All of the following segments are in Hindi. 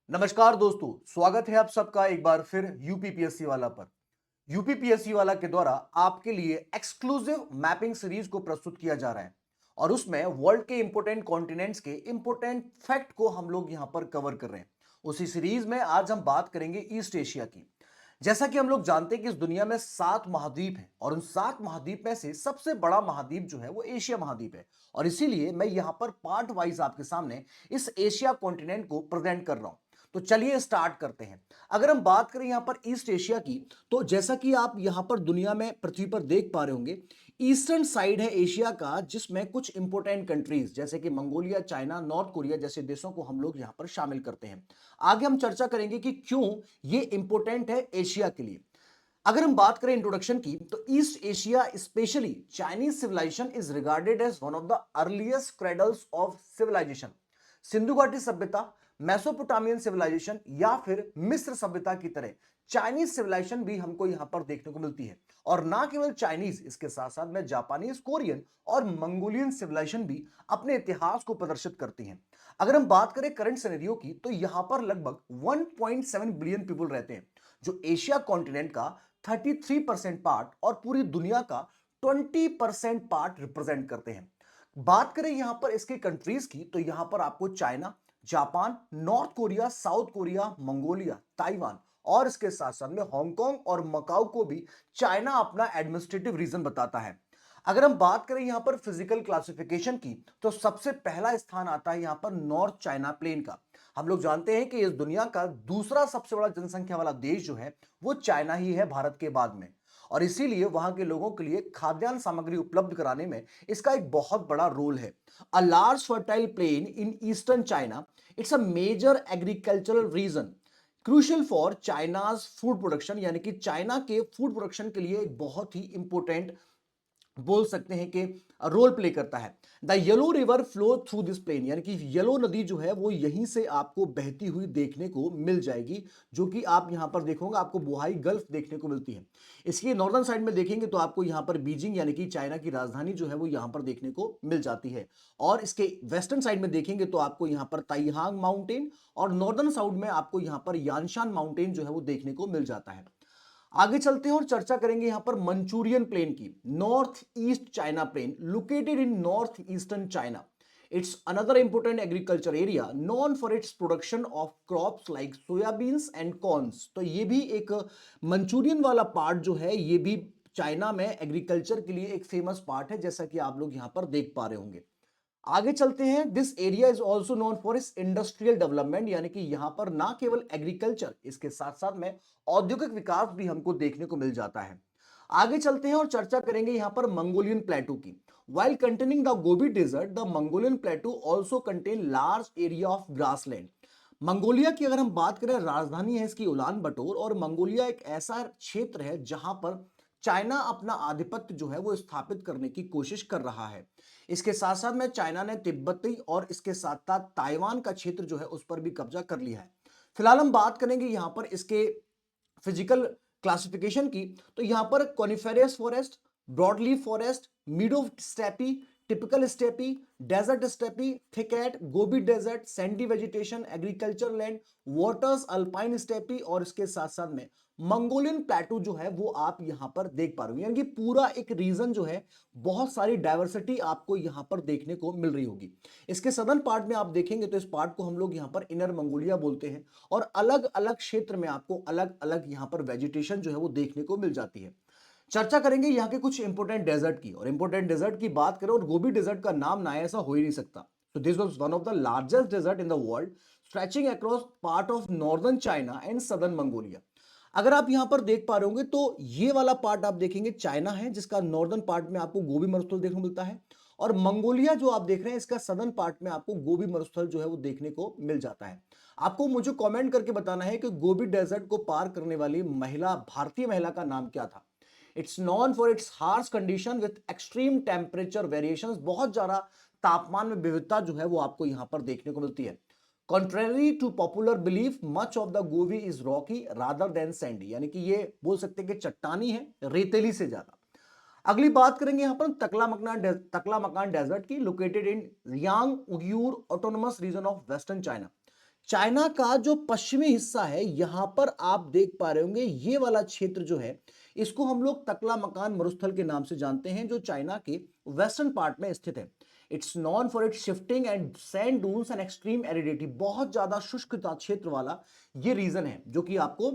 नमस्कार दोस्तों, स्वागत है आप सबका एक बार फिर यूपीपीएससी वाला पर। यूपीपीएससी वाला के द्वारा आपके लिए एक्सक्लूसिव मैपिंग सीरीज को प्रस्तुत किया जा रहा है और उसमें वर्ल्ड के इंपोर्टेंट कॉन्टिनेंट्स के इंपोर्टेंट फैक्ट को हम लोग यहां पर कवर कर रहे हैं। उसी सीरीज में आज हम बात करेंगे ईस्ट एशिया की। जैसा कि हम लोग जानते हैं कि इस दुनिया में 7 महाद्वीप हैं और उन 7 महाद्वीप में से सबसे बड़ा महाद्वीप जो है वो एशिया महाद्वीप है और इसीलिए मैं यहां पर पार्ट वाइज आपके सामने इस एशिया कॉन्टिनेंट को प्रेजेंट कर रहा हूं। तो चलिए स्टार्ट करते हैं। अगर हम बात करें यहां पर ईस्ट एशिया की, तो जैसा कि आप यहां पर दुनिया में पृथ्वी पर देख पा रहे होंगे, ईस्टर्न साइड है एशिया का जिसमें कुछ इंपोर्टेंट कंट्रीज जैसे कि मंगोलिया, चाइना, नॉर्थ कोरिया जैसे देशों को हम लोग यहां पर शामिल करते हैं। आगे हम चर्चा करेंगे कि क्यों ये इंपोर्टेंट है एशिया के लिए। अगर हम बात करें इंट्रोडक्शन की, तो east Asia especially Chinese civilization is regarded as one of the earliest cradles of civilization. Sindhu घाटी सभ्यता, मेसोपोटामियन सिविलाइजेशन या फिर मिस्र सभ्यता की तरह चाइनीज सिविलाइजेशन भी हमको यहां पर देखने को मिलती है। और ना केवल चाइनीज, इसके साथ साथ में जापानीज, कोरियन और मंगोलियन सिविलाइजेशन भी अपने इतिहास को प्रदर्शित करती हैं। अगर हम बात करें करंट सिनेरियो की, तो यहां पर लगभग 1.7 बिलियन पीपल रहते हैं, जो एशिया कॉन्टिनेंट का 33% पार्ट और पूरी दुनिया का 20% पार्ट रिप्रेजेंट करते हैं। बात करें यहां पर इसके कंट्रीज की, तो यहां पर आपको China, Japan, north Korea, South Korea, Mongolia, Taiwan और इसके साथ साथ में हांगकांग और मकाऊ को भी चाइना अपना एडमिनिस्ट्रेटिव रीजन बताता है। अगर हम बात करें यहां पर फिजिकल क्लासिफिकेशन की, तो सबसे पहला स्थान आता है यहां पर नॉर्थ चाइना प्लेन का। हम लोग जानते हैं कि इस दुनिया का दूसरा सबसे बड़ा जनसंख्या वाला देश जो है वो चाइना ही है भारत के बाद में। और इसीलिए वहां के लोगों के लिए खाद्यान्न सामग्री उपलब्ध कराने में इसका एक बहुत बड़ा रोल है। A large fertile plain in eastern China, it's a major agricultural region crucial for China's food production, यानी कि चाइना के फूड प्रोडक्शन के लिए एक बहुत ही इंपॉर्टेंट बोल सकते हैं कि रोल प्ले करता है। The Yellow River flow through this plain, यानी कि येलो नदी जो है वो यहीं से आपको बहती हुई देखने को मिल जाएगी, जो कि आप यहां पर देखोगे आपको बोहाई गल्फ देखने को मिलती है। इसकी नॉर्दर्न साइड में देखेंगे तो आपको यहां पर बीजिंग यानी कि चाइना की राजधानी जो है वो यहां पर देखने को मिल जाती है। और इसके वेस्टर्न साइड में देखेंगे तो आपको यहां पर ताइहांग माउंटेन और नॉर्दर्न साउथ में आपको यहां पर यानशान माउंटेन जो है वो देखने को मिल जाता है। आगे चलते हैं और चर्चा करेंगे यहां पर मंचूरियन प्लेन की। North east China plain located in north eastern China, it's another important agriculture area known for its production of crops like soybeans and corns. तो ये भी एक मंचूरियन वाला पार्ट जो है ये भी चाइना में एग्रीकल्चर के लिए एक फेमस पार्ट है, जैसा कि आप लोग यहां पर देख पा रहे होंगे। आगे चलते हैं। This area is also known for इस इंडस्ट्रियल डेवलपमेंट, यानी कि यहां पर ना केवल एग्रीकल्चर, इसके साथ साथ में औद्योगिक विकास भी हमको देखने को मिल जाता है। आगे चलते हैं और चर्चा करेंगे यहां पर मंगोलियन प्लेटू की। While containing the Gobi desert, the Mongolian plateau also contain large area of grassland. Mongolia की अगर हम बात करें, राजधानी है इसकी उलान बटोर और मंगोलिया एक ऐसा क्षेत्र है जहां पर चाइना अपना आधिपत्य जो है वो स्थापित करने की कोशिश कर रहा है। इसके साथ साथ में चाइना ने तिब्बती और इसके साथ साथ ताइवान का क्षेत्र जो है उस पर भी कब्जा कर लिया है। फिलहाल हम बात करेंगे यहां पर इसके फिजिकल क्लासिफिकेशन की, तो यहां पर coniferous forest, broadleaf forest, meadow steppe, typical steppe, desert steppe, thicket, Gobi desert, sandy vegetation, agriculture land, waters, alpine steppe और इसके साथ साथ में मंगोलियन प्लेटू जो है वो आप यहां पर देख पा रहे हो। यानी कि पूरा एक रीजन जो है, बहुत सारी डायवर्सिटी आपको यहां पर देखने को मिल रही होगी। इसके सदर्न पार्ट में आप देखेंगे तो इस पार्ट को हम लोग यहां पर इनर मंगोलिया बोलते हैं और अलग अलग क्षेत्र में आपको अलग अलग यहां पर वेजिटेशन जो है वो देखने को मिल जाती है। चर्चा करेंगे यहाँ के कुछ इंपोर्टेंट डेजर्ट की, और इंपोर्टेंट डेजर्ट की बात करें और गोबी डेजर्ट का नाम ना आए ऐसा हो ही नहीं सकता। तो this was one of the largest desert in the world, stretching across part of northern China and southern Mongolia. अगर आप यहां पर देख पा रहे होंगे तो ये वाला पार्ट आप देखेंगे चाइना है, जिसका नॉर्दर्न पार्ट में आपको गोबी मरुस्थल देखने को मिलता है, और मंगोलिया जो आप देख रहे हैं इसका सदर्न पार्ट में आपको गोबी मरुस्थल जो है वो देखने को मिल जाता है। आपको मुझे कमेंट करके बताना है कि गोबी डेजर्ट को पार करने वाली महिला, भारतीय महिला का नाम क्या था। It's non for its harsh condition with extreme temperature variations, बहुत ज्यादा तापमान में विविधता जो है वो आपको यहां पर देखने को मिलती है। Contrary to popular belief, much of the Gobi is rocky rather than sandy, यानी कि ये बोल सकते हैं कि चट्टानी है रेतीली से ज्यादा। अगली बात करेंगे यहां पर तकला मकान डेजर्ट की, लोकेटेड इन यांग Uyghur autonomous region of western China. China का जो पश्चिमी हिस्सा है यहां पर आप देख पा रहे होंगे, ये वाला क्षेत्र जो है इसको हम लोग तकला मकान मरुस्थल के नाम से जानते हैं, जो चाइना के वेस्टर्न पार्ट में स्थित है। It's non for its shifting and sand dunes and extreme aridity, बहुत ज्यादा शुष्क क्षेत्र वाला ये रीजन है, जो कि आपको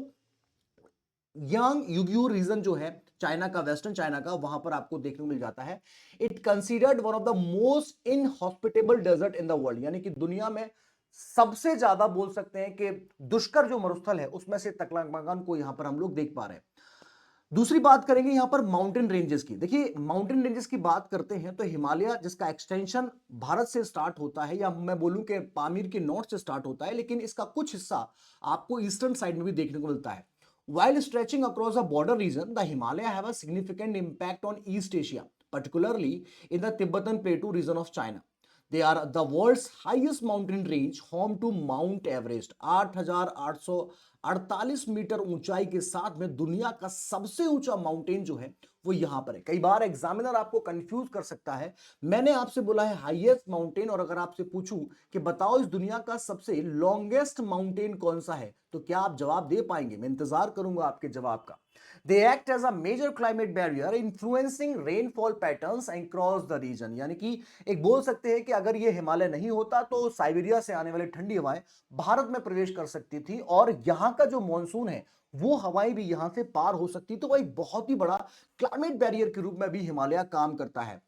यांग युग्यू रीजन जो है चाइना का, वेस्टर्न चाइना का, वहां पर आपको देखने को मिल जाता है। It considered one of the most inhospitable desert in the world, यानी कि दुनिया में सबसे ज्यादा बोल सकते हैं कि दुष्कर जो मरुस्थल है उसमें से तकलामकान को यहां पर हम लोग देख पा रहे हैं। दूसरी बात करेंगे यहां पर माउंटेन रेंजेस की। देखिए माउंटेन रेंजेस की बात करते हैं तो हिमालय जिसका एक्सटेंशन भारत से स्टार्ट होता है, या मैं बोलूं कि पामीर के नॉर्थ से स्टार्ट होता है, लेकिन इसका कुछ हिस्सा आपको ईस्टर्न साइड में भी देखने को मिलता है। While stretching across a border region, the Himalaya have a significant impact on East Asia, particularly in the Tibetan Plateau region of China. They are the world's highest mountain range, home to Mount Everest, 8,848 metre ऊंचाई के साथ में दुनिया का सबसे ऊंचा माउंटेन जो है वो यहां पर है। कई बार एग्जामिनर आपको कंफ्यूज कर सकता है। मैंने आपसे बोला है हाईएस्ट माउंटेन, और अगर आपसे पूछूं कि बताओ इस दुनिया का सबसे लॉन्गेस्ट माउंटेन कौन सा है, तो क्या आप जवाब दे पाएंगे? मैं इंतजार करूंगा आपके जवाब का। They act as a major climate barrier influencing rainfall patterns across the region, यानी कि एक बोल सकते हैं कि अगर ये हिमालय नहीं होता तो साइबेरिया से आने वाली ठंडी हवाएं भारत में प्रवेश कर सकती थी, और यहाँ का जो मॉनसून है वो हवाएं भी यहाँ से पार हो सकती। तो वह एक बहुत ही बड़ा क्लाइमेट बैरियर के रूप में भी हिमालय काम करता है।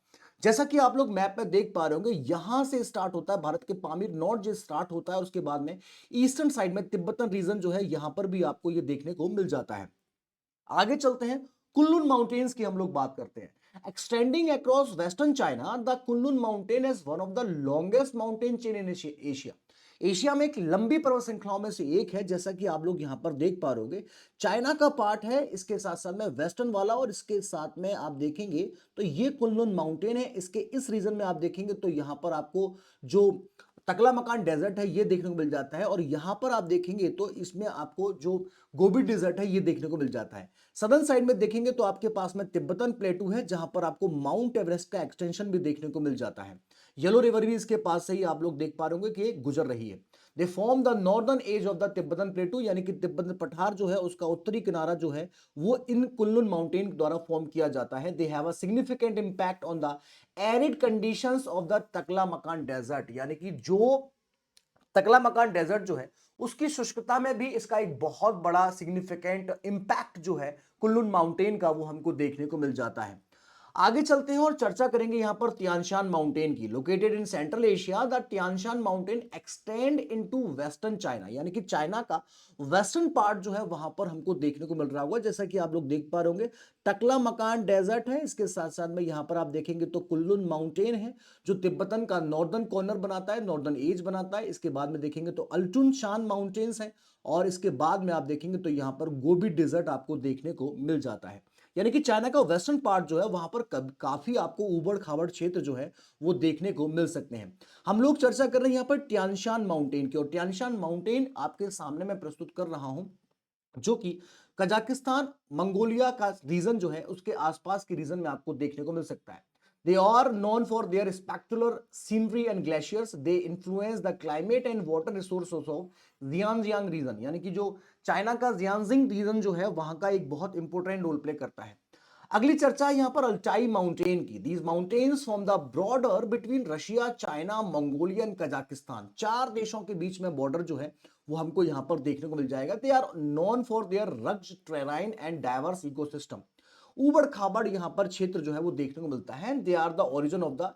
जैसा कि आप लोग मैप में देख पा रहे होंगे, यहां से स्टार्ट होता है भारत के पामीर नॉर्थ जो स्टार्ट होता है, और उसके बाद में ईस्टर्न साइड में तिब्बतन रीजन जो है यहां पर भी आपको ये देखने को मिल जाता है। आगे चलते हैं, कुनलुन माउंटेन्स की हम लोग बात करते हैं। Extending across western China, the Kunlun mountain is one of the longest mountain chain in Asia. Asia में एक लंबी पर्वत श्रृंखलाओं में से एक है, जैसा कि आप लोग यहां पर देख पा रहे होंगे। चाइना का पार्ट है, इसके साथ साथ में वेस्टर्न वाला, और इसके साथ में आप देखेंगे तो ये कुनलुन माउंटेन है। इसके इस रीजन में आप देखेंगे तो यहां पर आपको जो तकला मकान डेजर्ट है ये देखने को मिल जाता है, और यहां पर आप देखेंगे तो इसमें आपको जो गोबी डेजर्ट है ये देखने को मिल जाता है। सदर्न साइड में देखेंगे तो आपके पास में तिब्बतन प्लेटू है, जहां पर आपको माउंट एवरेस्ट का एक्सटेंशन भी देखने को मिल जाता है। येलो रिवर भी इसके पास से ही आप लोग देख पा रहे होंगे कि गुजर रही है। They form the northern edge of the Tibetan plateau, यानी कि तिब्बतन पठार जो है उसका उत्तरी किनारा जो है वो इन कुनलुन माउंटेन द्वारा फॉर्म किया जाता है। They have a significant impact on the arid conditions of the तकला मकान डेजर्ट, यानी कि जो तकला मकान डेजर्ट जो है उसकी शुष्कता में भी इसका एक बहुत बड़ा सिग्निफिकेंट इंपैक्ट जो है कुल्लुन माउंटेन का वो हमको देखने को मिल जाता है। आगे चलते हैं और चर्चा करेंगे यहां पर तियानशान माउंटेन की। Located in central Asia, the Tianshan mountain extend into western China, यानी कि चाइना का वेस्टर्न पार्ट जो है वहां पर हमको देखने को मिल रहा होगा। जैसा कि आप लोग देख पा रहे होंगे टकला मकान डेजर्ट है, इसके साथ साथ में यहां पर आप देखेंगे तो कुल्लुन माउंटेन है जो तिब्बतन का नॉर्दर्न कॉर्नर बनाता है, नॉर्दर्न एज बनाता है। इसके बाद में देखेंगे तो अल्टुन शान माउंटेन्स है, और इसके बाद में आप देखेंगे तो यहां पर गोबी डेजर्ट आपको देखने को मिल जाता है। यानी कि चाइना का वेस्टर्न पार्ट जो है वहां पर काफी आपको उबड़ खाबड़ क्षेत्र जो है वो देखने को मिल सकते हैं। हम लोग चर्चा कर रहे हैं यहां पर ट्यानशान माउंटेन की, और ट्यानशान माउंटेन आपके सामने मैं प्रस्तुत कर रहा हूं, जो कि कजाकिस्तान मंगोलिया का रीजन जो है उसके आसपास के रीजन में आपको देखने को मिल सकता है। They are known for their spectacular scenery and glaciers. They influence the climate and water resources of Xinjiang region, यानी कि जो चाइना का जियांजिंग रीजन जो है वहां का एक बहुत इंपॉर्टेंट रोल प्ले करता है। अगली चर्चा है यहाँ पर अल्टाई माउंटेन की। These mountains from the border between Russia, China, Mongolia and Kazakhstan, चार देशों के बीच में बॉर्डर जो है वो हमको यहाँ पर देखने को मिल जाएगा। They are known for their rugged terrain and diverse ecosystem, ऊबड़ खाबड़ यहाँ पर क्षेत्र जो है वो देखने को मिलता है। They are the origin of the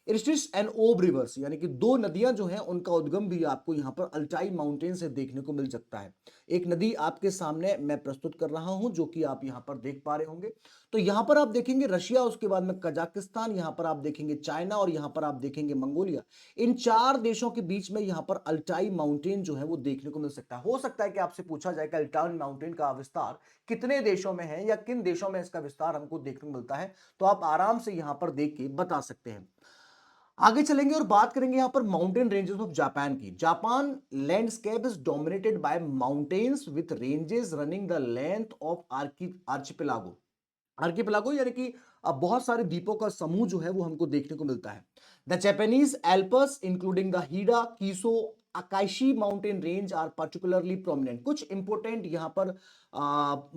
Irtysh and Ob rivers, यानी कि दो नदियां जो हैं उनका उद्गम भी आपको यहाँ पर अल्टाई माउंटेन से देखने को मिल सकता है। एक नदी आपके सामने मैं प्रस्तुत कर रहा हूं जो कि आप यहाँ पर देख पा रहे होंगे। तो यहाँ पर आप देखेंगे रशिया, उसके बाद में कजाकिस्तान, यहाँ पर आप देखेंगे चाइना, और यहाँ पर आप देखेंगे मंगोलिया। इन चार देशों के बीच में यहाँ पर अल्टाई माउंटेन जो है वो देखने को मिल सकता है। हो सकता है कि आपसे पूछा जाए कि अल्टाई माउंटेन का विस्तार कितने देशों में है या किन देशों में इसका विस्तार हमको देखने को मिलता है, तो आप आराम से यहाँ पर देख के बता सकते हैं। आगे चलेंगे और बात करेंगे यहां पर माउंटेन रेंजेस ऑफ जापान की। Japan landscape is dominated by mountains with ranges running the length of archipelago. Archipelago यानी कि अब बहुत सारे द्वीपों का समूह जो है वो हमको देखने को मिलता है। The Japanese Alps including the Hida, Kiso Akaishi mountain range are particularly prominent. कुछ इंपोर्टेंट यहाँ पर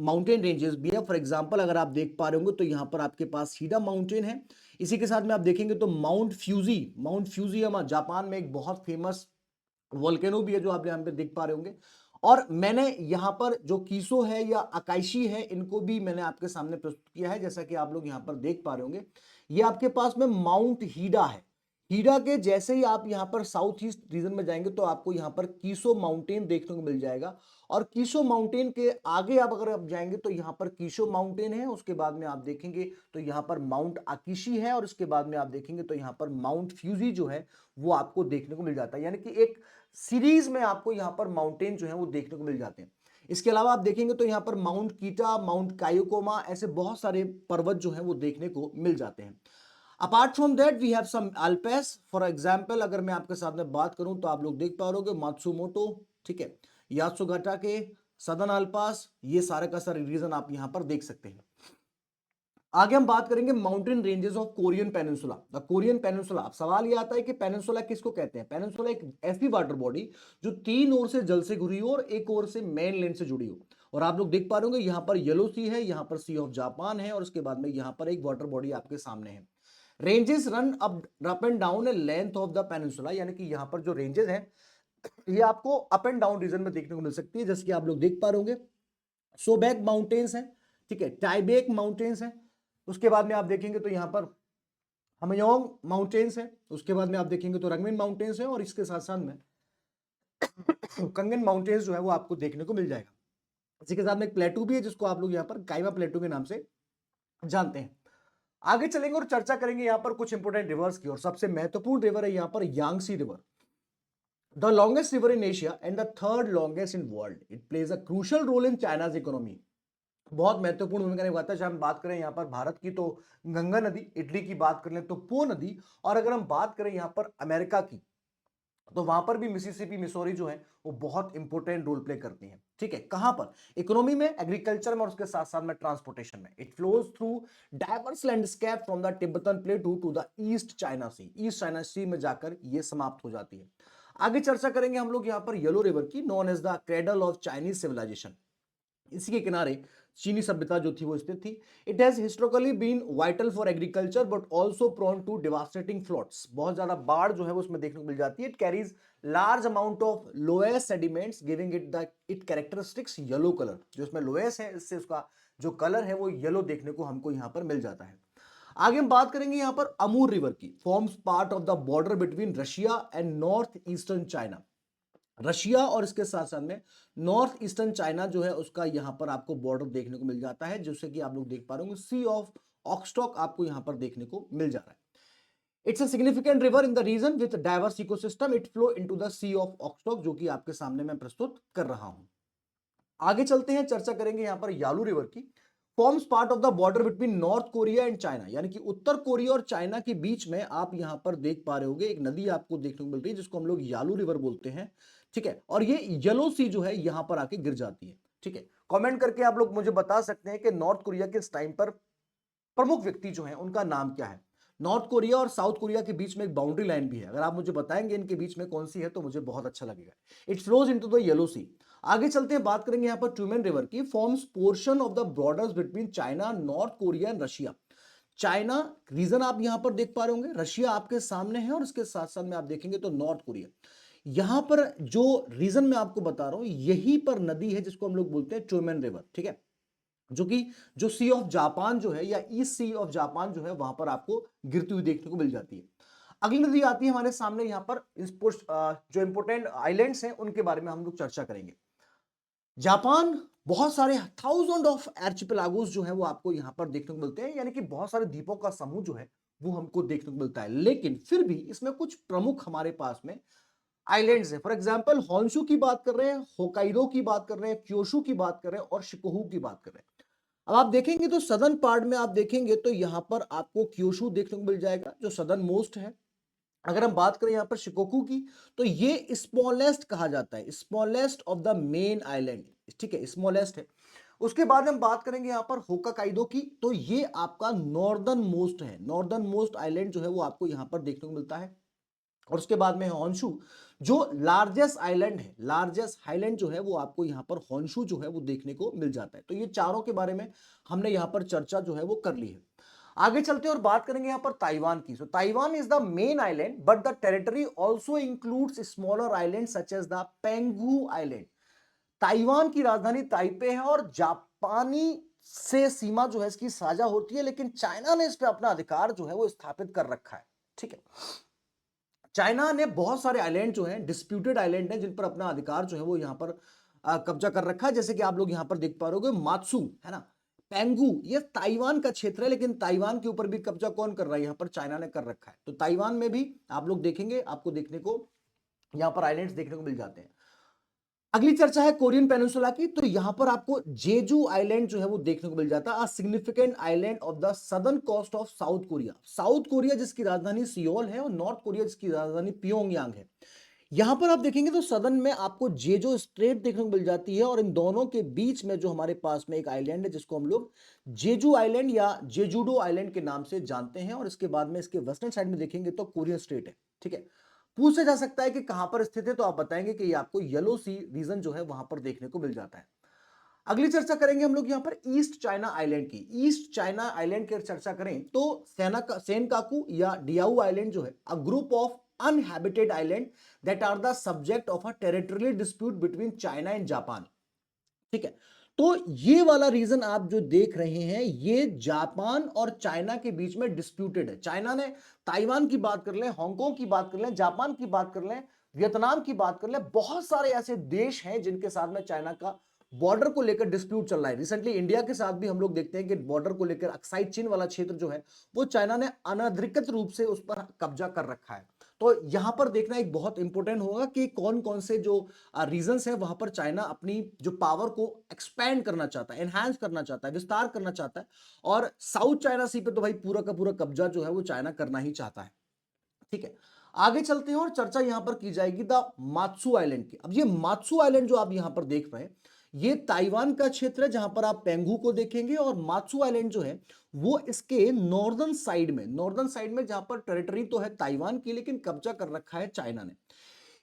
माउंटेन रेंजेस भी है। फॉर एग्जांपल अगर आप देख पा रहे होंगे तो यहाँ पर आपके पास हीडा माउंटेन है। इसी के साथ में आप देखेंगे तो माउंट फ्यूजी जापान में एक बहुत फेमस वोल्केनो भी है जो आप यहाँ पे देख पा रहे होंगे। और मैंने यहाँ पर जो कीसो है या अकाइशी है इनको भी मैंने आपके सामने प्रस्तुत किया है, जैसा कि आप लोग यहाँ पर देख पा रहे होंगे। ये आपके पास में माउंट हीडा है। हीडा के जैसे ही आप यहाँ पर साउथ ईस्ट रीजन में जाएंगे तो आपको यहाँ पर कीसो माउंटेन देखने को मिल जाएगा। और कीसो माउंटेन के आगे आप अगर आप जाएंगे तो यहाँ पर कीशो माउंटेन है। उसके बाद में आप देखेंगे तो यहाँ पर माउंट आकिशी है। और उसके बाद में आप देखेंगे तो यहाँ पर माउंट फ्यूजी जो है वो आपको देखने को मिल जाता है। यानी कि एक सीरीज में आपको यहाँ पर माउंटेन जो है वो देखने को मिल जाते हैं। इसके अलावा आप देखेंगे तो यहाँ पर माउंट कीटा, माउंट कायोकोमा, ऐसे बहुत सारे पर्वत जो हैं वो देखने को मिल जाते हैं। Apart from that we have some Alps. For example अगर मैं आपके साथ में बात करूं तो आप लोग देख पा रहे हो मात्सुमोटो, ठीक है, यात्सुगाटा के सदर्न अल्पास, ये सारे का सारे रीजन आप यहां पर देख सकते हैं। आगे हम बात करेंगे mountain ranges of Korean peninsula. The Korean peninsula, अब सवाल ये आता है कि पेनिनसुला किसको कहते हैं। पेनिनसुला एक ऐसी वाटर बॉडी जो तीन ओर से जल से घुरी हो और एक ओर से मेनलैंड से जुड़ी हो। और आप लोग देख पा रहे होंगे यहाँ पर येलो सी है, यहाँ पर सी ऑफ जापान है, और उसके बाद में यहाँ पर एक वाटर बॉडी आपके सामने है। Ranges run up and down A length of the peninsula, यानी कि यहाँ पर जो रेंजेस हैं ये आपको अप एंड डाउन रीजन में देखने को मिल सकती है, जैसे कि आप लोग देख पा रहे होंगे सोबेक माउंटेन्स हैं, ठीक है, टाइबेक माउंटेन्स हैं। उसके बाद में आप देखेंगे तो यहाँ पर हमयोंग माउंटेन्स है। उसके बाद में आप देखेंगे तो रंगमिन माउंटेन्स है। और इसके साथ साथ में कंगन माउंटेन्स जो है वो आपको देखने को मिल जाएगा। इसी के साथ में एक प्लेटू भी है जिसको आप लोग यहाँ पर काइमा प्लेटू के नाम से जानते हैं। आगे चलेंगे और चर्चा करेंगे यहाँ पर कुछ इंपोर्टेंट रिवर्स की। और सबसे महत्वपूर्ण रिवर है यहाँ पर Yangtze river, the longest river in Asia and the third longest in world. It plays a crucial role in China's economy. बहुत महत्वपूर्ण भूमिका निभाता है। चाहे हम बात करें यहाँ पर भारत की तो गंगा नदी, इटली की बात कर लें तो पो नदी, और अगर हम बात करें यहाँ पर अमेरिका की तो वहां पर भी मिसिसिपी, मिसौरी जो है वो बहुत इंपॉर्टेंट रोल प्ले करती हैं। ठीक है, कहां पर? इकोनॉमी में, एग्रीकल्चर में, और उसके साथ साथ में ट्रांसपोर्टेशन में। It flows through diverse landscape from the Tibetan plateau to the East China Sea. East China Sea में जाकर ये समाप्त हो जाती है। आगे चर्चा करेंगे हम लोग यहाँ पर येलो रिवर की, known as the cradle of Chinese civilization. इसी के किनारे चीनी सभ्यता जो थी वो स्थित थी। It has historically been vital for agriculture but also prone to devastating floods. बहुत ज्यादा बाढ़ जो है वो उसमें देखने को मिल जाती है। It carries large amount of loess sediments giving it characteristics yellow colour. जो इसमें लोएस है इससे उसका जो कलर है वो येलो देखने को हमको यहाँ पर मिल जाता है। आगे हम बात करेंगे यहाँ पर अमूर रिवर की। Forms part of the border between Russia and north eastern China. Russia और इसके साथ साथ में नॉर्थ ईस्टर्न चाइना जो है उसका यहां पर आपको बॉर्डर देखने को मिल जाता है, जैसे कि आप लोग देख पा रहे होंगे सी ऑफ ऑक्सटॉक आपको यहां पर देखने को मिल जा रहा है। It's a significant river in the region with diverse ecosystem. It flow into the sea of Okhotsk, जो कि आपके सामने मैं प्रस्तुत कर रहा हूं। आगे चलते हैं, चर्चा करेंगे यहां पर यालू रिवर की। Forms part of the border between north Korea and China, यानी कि उत्तर कोरिया और चाइना के बीच में आप यहां पर देख पा रहे होंगे एक नदी आपको देखने को मिल रही है जिसको हम लोग यालू रिवर बोलते हैं। ठीक है, और ये येलो सी जो है यहां पर आके गिर जाती है। ठीक है, कमेंट करके आप लोग मुझे बता सकते हैं कि नॉर्थ कोरिया के इस टाइम पर प्रमुख व्यक्ति जो है उनका नाम क्या है। नॉर्थ कोरिया और साउथ कोरिया के बीच में एक बाउंड्री लाइन भी है, अगर आप मुझे बताएंगे इनके बीच में कौन सी है तो मुझे बहुत अच्छा लगेगा। It flows into the Yellow Sea. आगे चलते हैं, बात करेंगे यहां पर ट्यूमेन रिवर की। Forms portion of the borders between China, North Korea and Russia. China region आप यहां पर देख पा रहे होंगे, रशिया आपके सामने है, और इसके साथ साथ में आप देखेंगे तो नॉर्थ कोरिया। यहां पर जो रीजन मैं आपको बता रहा हूं यहीं पर नदी है जिसको हम लोग बोलते हैं ट्यूमेन रिवर। ठीक है, जो कि जो सी ऑफ जापान जो है या ईस्ट सी ऑफ जापान जो है वहां पर आपको गिरती हुई देखने को मिल जाती है। अगली नदी आती है हमारे सामने यहां पर जो इंपोर्टेंट आइलैंड्स हैं उनके बारे में हम लोग चर्चा करेंगे। जापान बहुत सारे थाउजेंड ऑफ आर्चिपेलागोस जो है वो आपको यहां पर देखने को मिलते हैं, यानी कि बहुत सारे द्वीपों का समूह जो है वो हमको देखने को मिलता है। लेकिन फिर भी इसमें कुछ प्रमुख हमारे पास में आइलैंड्स हैं। फॉर एग्जांपल होन्शु की बात कर रहे हैं, होकाइडो की बात कर रहे हैं, क्योशु की बात कर रहे हैं, और शिकोहू की बात कर रहे हैं। अब आप देखेंगे तो सदर्न पार्ट में आप देखेंगे तो यहां पर आपको क्योशु देखने को मिल जाएगा जो सदर्न मोस्ट है। अगर हम बात करें यहां पर शिकोकू की तो ये स्मॉलेस्ट कहा जाता है, smallest of the main island. ठीक है, स्मॉलेस्ट है। उसके बाद हम बात करेंगे यहां पर होकाकाइडो की, तो ये आपका नॉर्दर्न मोस्ट है। नॉर्दर्न मोस्ट आइलैंड जो है वो आपको यहां पर देखने को मिलता है। और उसके बाद में है होन्शु, जो लार्जेस्ट आइलैंड है, लार्जेस्ट आइलैंड जो है वो आपको यहां पर होन्शु जो है वो देखने को मिल जाता है। तो ये चारों के बारे में हमने यहां पर चर्चा जो है वो कर ली है। आगे चलते हैं और बात करेंगे यहां पर ताइवान की। So Taiwan is the main island but the territory also includes smaller island such as the Penghu island. Taiwan की राजधानी ताइपे है और जापानी से सीमा जो है इसकी साझा होती है, लेकिन चाइना ने इस पे अपना अधिकार जो है वो स्थापित कर रखा है। ठीक है, चाइना ने बहुत सारे आइलैंड जो हैं, डिस्प्यूटेड आइलैंड हैं, जिन पर अपना अधिकार जो है वो यहां पर कब्जा कर रखा है। जैसे कि आप लोग यहां पर देख पा रहे हो मात्सू है ना, पेंगू, ये ताइवान का क्षेत्र है, लेकिन ताइवान के ऊपर भी कब्जा कौन कर रहा है, यहां पर चाइना ने कर रखा है। तो ताइवान में भी आप लोग देखेंगे, आपको देखने को यहां पर आइलैंड्स देखने को मिल जाते हैं। अगली चर्चा है कोरियन पेनिनसुला की। तो यहां पर आपको जेजू आइलैंड जो है वो देखने को मिल जाता है, significant island off the southern coast of South Korea. South Korea जिसकी राजधानी सियोल है और नॉर्थ कोरिया जिसकी राजधानी पियोंगयांग है। यहां पर आप देखेंगे तो सदर्न में आपको जेजो स्ट्रेट देखने को मिल जाती है, और इन दोनों के बीच में जो हमारे पास में एक आइलैंड है जिसको हम लोग जेजू आइलैंड या जेजुडो आइलैंड के नाम से जानते हैं, और इसके बाद में इसके वेस्टर्न साइड में देखेंगे तो कोरियन स्ट्रेट है। ठीक है, पूछा जा सकता है कि कहां पर स्थित है, तो आप बताएंगे कि ये आपको येलो सी रीजन जो है वहां पर देखने को मिल जाता है। अगली चर्चा करेंगे हम लोग यहां पर ईस्ट चाइना आइलैंड की। ईस्ट चाइना आइलैंड की चर्चा करें तो सेनकाकू या डियाऊ आइलैंड जो है a group of uninhabited island that are the subject of a territorial dispute between China and Japan. ठीक है, तो ये वाला रीजन आप जो देख रहे हैं ये जापान और चाइना के बीच में डिस्प्यूटेड है। चाइना ने ताइवान की बात कर लें, हांगकांग की बात कर लें, जापान की बात कर लें, वियतनाम की बात कर लें, बहुत सारे ऐसे देश हैं जिनके साथ में चाइना का बॉर्डर को लेकर डिस्प्यूट चल रहा है। रिसेंटली इंडिया के साथ भी हम लोग देखते हैं कि बॉर्डर को लेकर अक्साई चीन वाला क्षेत्र जो है वो चाइना ने अनधिकृत रूप से उस पर कब्जा कर रखा है। तो यहां पर देखना एक बहुत इंपॉर्टेंट होगा कि कौन कौन से जो रीजंस है वहां पर चाइना अपनी जो पावर को एक्सपैंड करना चाहता है, एनहांस करना चाहता है, विस्तार करना चाहता है, और साउथ चाइना सी पे तो भाई पूरा का पूरा कब्जा जो है वो चाइना करना ही चाहता है। ठीक है, आगे चलते हैं और चर्चा यहां पर की जाएगी द मात्सू आइलैंड की। अब ये मात्सू आइलैंड जो आप यहां पर देख रहे हैं ये ताइवान का क्षेत्र है जहां पर आप पेंगू को देखेंगे, और मात्सू आइलैंड जो है वो इसके नॉर्दर्न साइड में जहां पर टेरिटरी तो है ताइवान की, लेकिन कब्जा कर रखा है चाइना ने।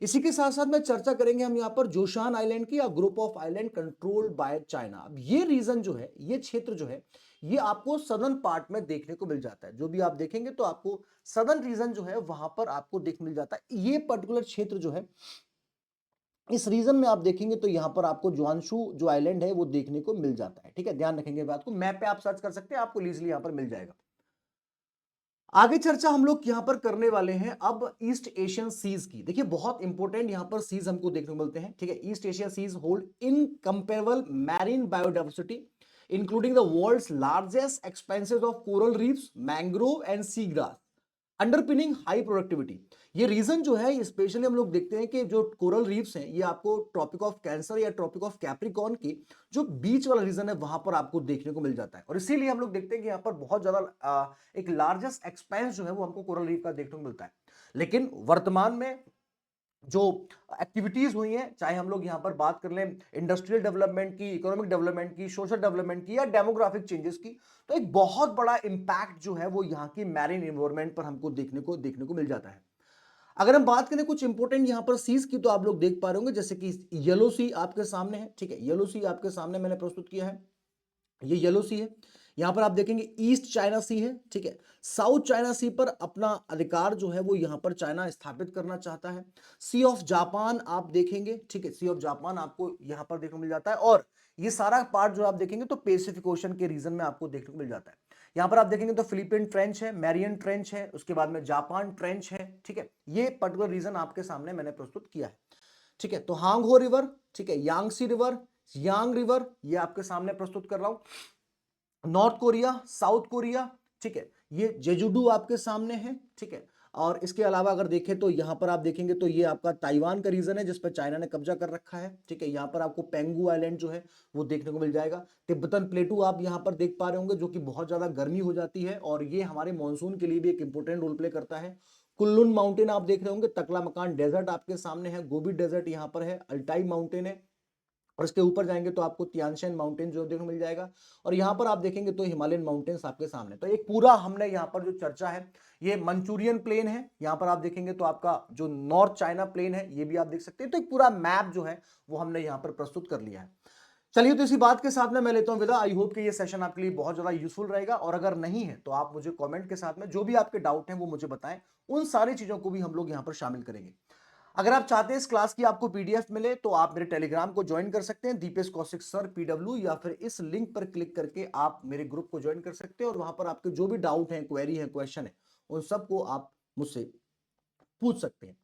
इसी के साथ साथ में चर्चा करेंगे हम यहाँ पर जोशान आइलैंड की, या group of island controlled by China. अब ये रीजन जो है, ये क्षेत्र जो है, ये आपको सदर्न पार्ट में देखने को मिल जाता है। जो भी आप देखेंगे तो आपको सदर्न रीजन जो है वहां पर आपको देखने मिल जाता है। ये पर्टिकुलर क्षेत्र जो है इस रीजन में आप देखेंगे तो यहां पर आपको ज्वांशु जो आइलैंड है वो देखने को मिल जाता है। ठीक है, ध्यान रखेंगे बात को, मैप पे आप सर्च कर सकते हैं, आपको इजीली यहां पर मिल जाएगा। आगे चर्चा हम लोग यहां पर करने वाले हैं अब ईस्ट एशियन सीज की। देखिए बहुत इंपॉर्टेंट यहां पर सीज हमको देखने को मिलते हैं। ठीक है, East Asia seas hold incomparable marine biodiversity including the world's largest expanses of coral reefs, mangrove and sea grass, underpinning high productivity. ये रीजन जो है स्पेशली हम लोग देखते हैं कि जो कोरल रीफ्स हैं ये आपको ट्रॉपिक ऑफ कैंसर या ट्रॉपिक ऑफ कैप्रिकॉर्न की जो बीच वाला रीजन है वहां पर आपको देखने को मिल जाता है, और इसीलिए हम लोग देखते हैं कि यहाँ पर बहुत ज्यादा एक लार्जेस्ट एक्सपेंस जो है वो हमको कोरल रीफ का देखने को मिलता है। लेकिन वर्तमान में जो एक्टिविटीज हुई हैं, चाहे हम लोग यहां पर बात कर लें इंडस्ट्रियल डेवलपमेंट की, इकोनॉमिक डेवलपमेंट की, सोशल डेवलपमेंट की, या डेमोग्राफिक चेंजेस की, तो एक बहुत बड़ा इंपैक्ट जो है वो यहाँ की मैरीन एनवायरनमेंट पर हमको देखने को मिल जाता है। अगर हम बात करें कुछ इंपोर्टेंट यहां पर सीज की, तो आप लोग देख पा रहे होंगे जैसे कि येलो सी आपके सामने है। ठीक है, येलो सी आपके सामने मैंने प्रस्तुत किया है, ये येलो सी है। यहां पर आप देखेंगे ईस्ट चाइना सी है। ठीक है, साउथ चाइना सी पर अपना अधिकार जो है वो यहां पर चाइना स्थापित करना चाहता है। सी ऑफ जापान आप देखेंगे। ठीक है, सी ऑफ जापान आपको यहां पर देखने को मिल जाता है, और ये सारा पार्ट जो आप देखेंगे तो पैसिफिक ओशन के रीजन में आपको देखने को मिल जाता है। यहां पर आप देखेंगे तो फिलिपिन ट्रेंच है, मैरियन ट्रेंच है, उसके बाद में जापान ट्रेंच है। ठीक है, ये पर्टिकुलर रीजन आपके सामने मैंने प्रस्तुत किया है। ठीक है, तो हांगहो रिवर, ठीक है, यांगसी रिवर, यांग रिवर, ये आपके सामने प्रस्तुत कर रहा हूं। नॉर्थ कोरिया, साउथ कोरिया, ठीक है, ये जेजुडू आपके सामने है। ठीक है, और इसके अलावा अगर देखें तो यहां पर आप देखेंगे तो ये आपका ताइवान का रीजन है जिस पर चाइना ने कब्जा कर रखा है। ठीक है, यहां पर आपको पेंगू आइलैंड जो है वो देखने को मिल जाएगा। तिब्बतन प्लेटू आप यहां पर देख पा रहे होंगे जो कि बहुत ज्यादा गर्मी हो जाती है, और ये हमारे मानसून के लिए भी एक इंपॉर्टेंट रोल प्ले करता है। कुल्लुन माउंटेन आप देख रहे होंगे, तकला मकान डेजर्ट आपके सामने है, गोबी डेजर्ट यहां पर है, अल्टाई माउंटेन है, और इसके ऊपर जाएंगे तो आपको तियानशेन माउंटेन जो देखने को मिल जाएगा, और यहाँ पर आप देखेंगे तो हिमालयन माउंटेन्स आपके सामने। तो एक पूरा हमने यहाँ पर जो चर्चा है, ये मंचूरियन प्लेन है, यहाँ पर आप देखेंगे तो आपका जो नॉर्थ चाइना प्लेन है ये भी आप देख सकते हैं। तो एक पूरा मैप जो है वो हमने यहाँ पर प्रस्तुत कर लिया है। चलिए, तो इसी बात के साथ में मैं लेता हूं विदा। आई होप कि ये सेशन आपके लिए बहुत ज्यादा यूजफुल रहेगा, और अगर नहीं है तो आप मुझे कमेंट के साथ में जो भी आपके डाउट हैं वो मुझे बताएं, उन सारी चीजों को भी हम लोग यहां पर शामिल करेंगे। अगर आप चाहते हैं इस क्लास की आपको पीडीएफ मिले तो आप मेरे टेलीग्राम को ज्वाइन कर सकते हैं, दीपेश कौशिक सर पीडब्ल्यू, या फिर इस लिंक पर क्लिक करके आप मेरे ग्रुप को ज्वाइन कर सकते हैं, और वहां पर आपके जो भी डाउट हैं, क्वेरी है, क्वेश्चन है, उन सबको आप मुझसे पूछ सकते हैं।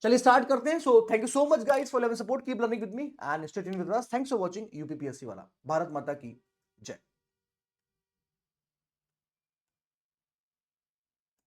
चलिए स्टार्ट करते हैं। So thank you so much guys for loving support, keep learning with me and stay tuned with us. Thanks for watching UPPSC वाला। भारत माता की जय।